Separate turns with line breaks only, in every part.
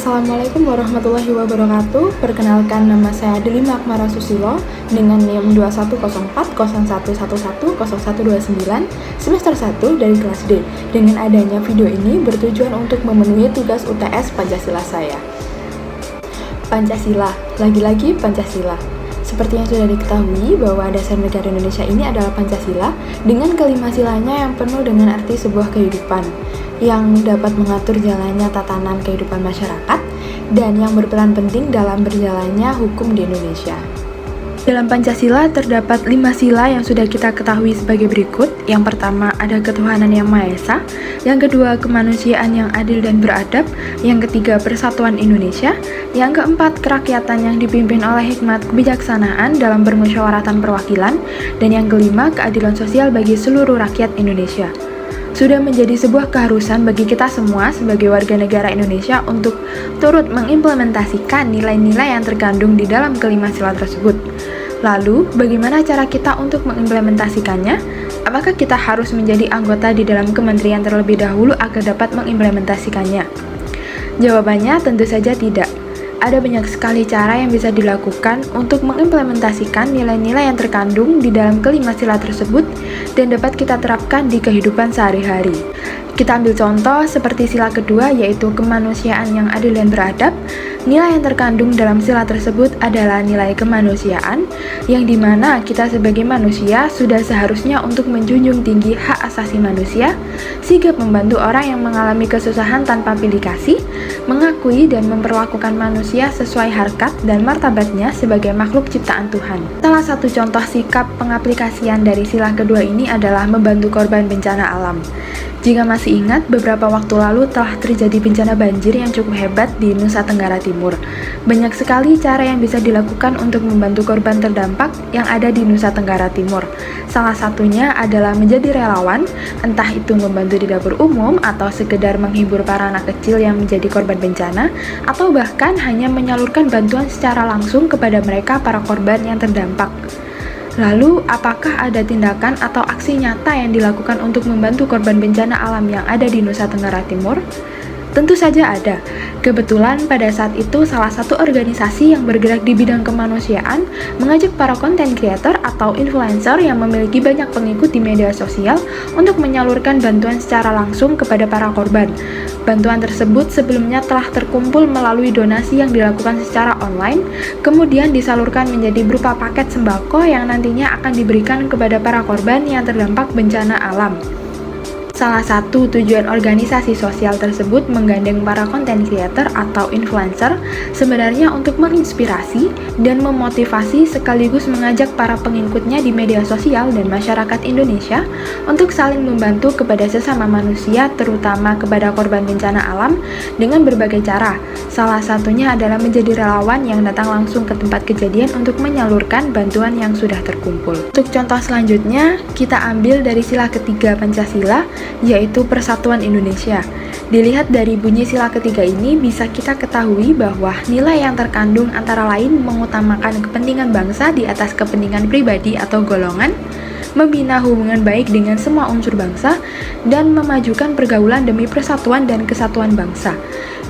Assalamualaikum warahmatullahi wabarakatuh. Perkenalkan, nama saya Delima Akmara Susilo dengan NIM 210401110129 semester 1 dari kelas D. Dengan adanya video ini bertujuan untuk memenuhi tugas UTS Pancasila saya. Pancasila, lagi-lagi Pancasila. Seperti yang sudah diketahui bahwa dasar negara Indonesia ini adalah Pancasila dengan kelima silanya yang penuh dengan arti sebuah kehidupan yang dapat mengatur jalannya tatanan kehidupan masyarakat dan yang berperan penting dalam berjalannya hukum di Indonesia. Dalam Pancasila terdapat 5 sila yang sudah kita ketahui sebagai berikut. Yang pertama ada ketuhanan yang Maha Esa, yang kedua kemanusiaan yang adil dan beradab, yang ketiga persatuan Indonesia, yang keempat kerakyatan yang dipimpin oleh hikmat kebijaksanaan dalam permusyawaratan perwakilan, dan yang kelima keadilan sosial bagi seluruh rakyat Indonesia. Sudah menjadi sebuah keharusan bagi kita semua sebagai warga negara Indonesia untuk turut mengimplementasikan nilai-nilai yang terkandung di dalam kelima sila tersebut. Lalu, bagaimana cara kita untuk mengimplementasikannya? Apakah kita harus menjadi anggota di dalam kementerian terlebih dahulu agar dapat mengimplementasikannya? Jawabannya tentu saja tidak. Ada banyak sekali cara yang bisa dilakukan untuk mengimplementasikan nilai-nilai yang terkandung di dalam kelima sila tersebut dan dapat kita terapkan di kehidupan sehari-hari. Kita ambil contoh seperti sila kedua, yaitu kemanusiaan yang adil dan beradab. Nilai yang terkandung dalam sila tersebut adalah nilai kemanusiaan, yang dimana kita sebagai manusia sudah seharusnya untuk menjunjung tinggi hak asasi manusia, sigap membantu orang yang mengalami kesusahan tanpa pilih kasih, mengakui dan memperlakukan manusia sesuai harkat dan martabatnya sebagai makhluk ciptaan Tuhan. Salah satu contoh sikap pengaplikasian dari sila kedua ini adalah membantu korban bencana alam. Jika masih ingat, beberapa waktu lalu telah terjadi bencana banjir yang cukup hebat di Nusa Tenggara Timur. Banyak sekali cara yang bisa dilakukan untuk membantu korban terdampak yang ada di Nusa Tenggara Timur. Salah satunya adalah menjadi relawan, entah itu membantu di dapur umum atau sekedar menghibur para anak kecil yang menjadi korban bencana, atau bahkan hanya menyalurkan bantuan secara langsung kepada mereka para korban yang terdampak. Lalu, apakah ada tindakan atau aksi nyata yang dilakukan untuk membantu korban bencana alam yang ada di Nusa Tenggara Timur? Tentu saja ada. Kebetulan pada saat itu salah satu organisasi yang bergerak di bidang kemanusiaan mengajak para content creator atau influencer yang memiliki banyak pengikut di media sosial untuk menyalurkan bantuan secara langsung kepada para korban. Bantuan tersebut sebelumnya telah terkumpul melalui donasi yang dilakukan secara online, kemudian disalurkan menjadi berupa paket sembako yang nantinya akan diberikan kepada para korban yang terdampak bencana alam. Salah satu tujuan organisasi sosial tersebut menggandeng para content creator atau influencer sebenarnya untuk menginspirasi dan memotivasi sekaligus mengajak para pengikutnya di media sosial dan masyarakat Indonesia untuk saling membantu kepada sesama manusia, terutama kepada korban bencana alam dengan berbagai cara. Salah satunya adalah menjadi relawan yang datang langsung ke tempat kejadian untuk menyalurkan bantuan yang sudah terkumpul. Untuk contoh selanjutnya, kita ambil dari sila ketiga Pancasila, yaitu Persatuan Indonesia. Dilihat dari bunyi sila ketiga ini, bisa kita ketahui bahwa nilai yang terkandung antara lain mengutamakan kepentingan bangsa di atas kepentingan pribadi atau golongan, membina hubungan baik dengan semua unsur bangsa, dan memajukan pergaulan demi persatuan dan kesatuan bangsa.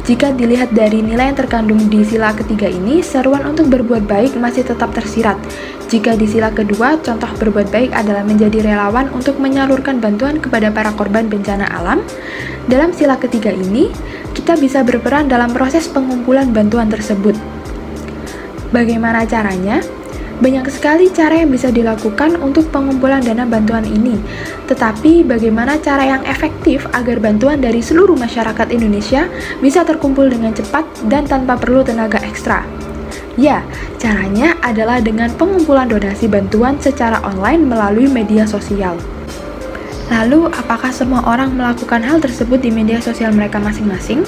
Jika dilihat dari nilai yang terkandung di sila ketiga ini, seruan untuk berbuat baik masih tetap tersirat. Jika di sila kedua, contoh berbuat baik adalah menjadi relawan untuk menyalurkan bantuan kepada para korban bencana alam. Dalam sila ketiga ini, kita bisa berperan dalam proses pengumpulan bantuan tersebut. Bagaimana caranya? Banyak sekali cara yang bisa dilakukan untuk pengumpulan dana bantuan ini. Tetapi bagaimana cara yang efektif agar bantuan dari seluruh masyarakat Indonesia bisa terkumpul dengan cepat dan tanpa perlu tenaga ekstra? Ya, caranya adalah dengan pengumpulan donasi bantuan secara online melalui media sosial. Lalu, apakah semua orang melakukan hal tersebut di media sosial mereka masing-masing?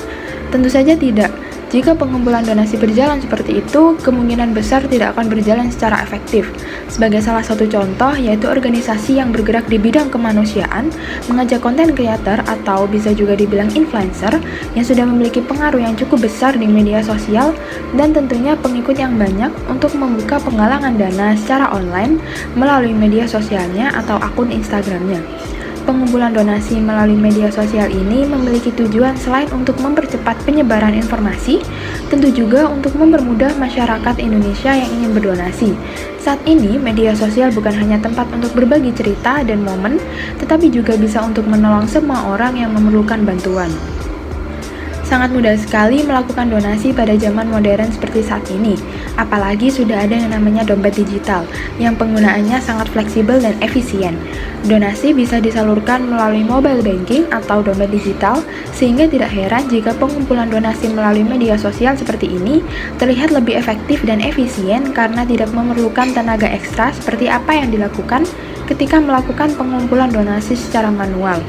Tentu saja tidak. Jika pengumpulan donasi berjalan seperti itu, kemungkinan besar tidak akan berjalan secara efektif. Sebagai salah satu contoh, yaitu organisasi yang bergerak di bidang kemanusiaan, mengajak konten kreator atau bisa juga dibilang influencer, yang sudah memiliki pengaruh yang cukup besar di media sosial, dan tentunya pengikut yang banyak untuk membuka penggalangan dana secara online melalui media sosialnya atau akun Instagramnya. Pengumpulan donasi melalui media sosial ini memiliki tujuan selain untuk mempercepat penyebaran informasi, tentu juga untuk mempermudah masyarakat Indonesia yang ingin berdonasi. Saat ini, media sosial bukan hanya tempat untuk berbagi cerita dan momen, tetapi juga bisa untuk menolong semua orang yang memerlukan bantuan. Sangat mudah sekali melakukan donasi pada zaman modern seperti saat ini, apalagi sudah ada yang namanya dompet digital, yang penggunaannya sangat fleksibel dan efisien. Donasi bisa disalurkan melalui mobile banking atau dompet digital, sehingga tidak heran jika pengumpulan donasi melalui media sosial seperti ini terlihat lebih efektif dan efisien karena tidak memerlukan tenaga ekstra seperti apa yang dilakukan ketika melakukan pengumpulan donasi secara manual.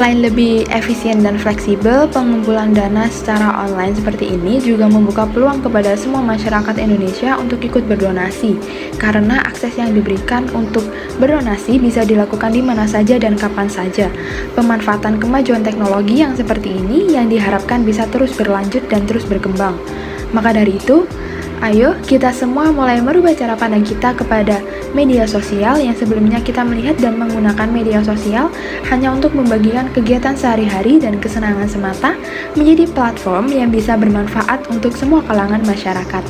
Selain lebih efisien dan fleksibel, pengumpulan dana secara online seperti ini juga membuka peluang kepada semua masyarakat Indonesia untuk ikut berdonasi, karena akses yang diberikan untuk berdonasi bisa dilakukan di mana saja dan kapan saja. Pemanfaatan kemajuan teknologi yang seperti ini yang diharapkan bisa terus berlanjut dan terus berkembang. Maka dari itu, ayo kita semua mulai merubah cara pandang kita kepada media sosial yang sebelumnya kita melihat dan menggunakan media sosial hanya untuk membagikan kegiatan sehari-hari dan kesenangan semata, menjadi platform yang bisa bermanfaat untuk semua kalangan masyarakat.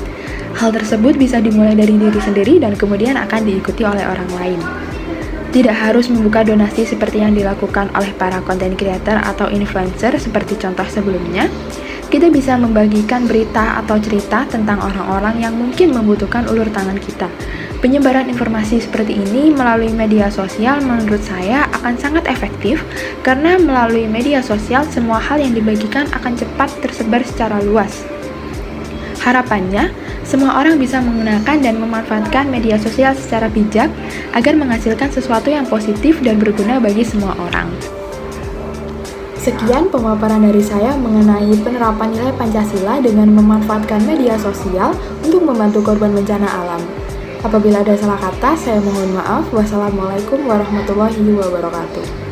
Hal tersebut bisa dimulai dari diri sendiri dan kemudian akan diikuti oleh orang lain. Tidak harus membuka donasi seperti yang dilakukan oleh para content creator atau influencer seperti contoh sebelumnya. Kita bisa membagikan berita atau cerita tentang orang-orang yang mungkin membutuhkan ulur tangan kita. Penyebaran informasi seperti ini melalui media sosial menurut saya akan sangat efektif karena melalui media sosial semua hal yang dibagikan akan cepat tersebar secara luas. Harapannya, semua orang bisa menggunakan dan memanfaatkan media sosial secara bijak agar menghasilkan sesuatu yang positif dan berguna bagi semua orang. Sekian pemaparan dari saya mengenai penerapan nilai Pancasila dengan memanfaatkan media sosial untuk membantu korban bencana alam. Apabila ada salah kata, saya mohon maaf. Wassalamualaikum warahmatullahi wabarakatuh.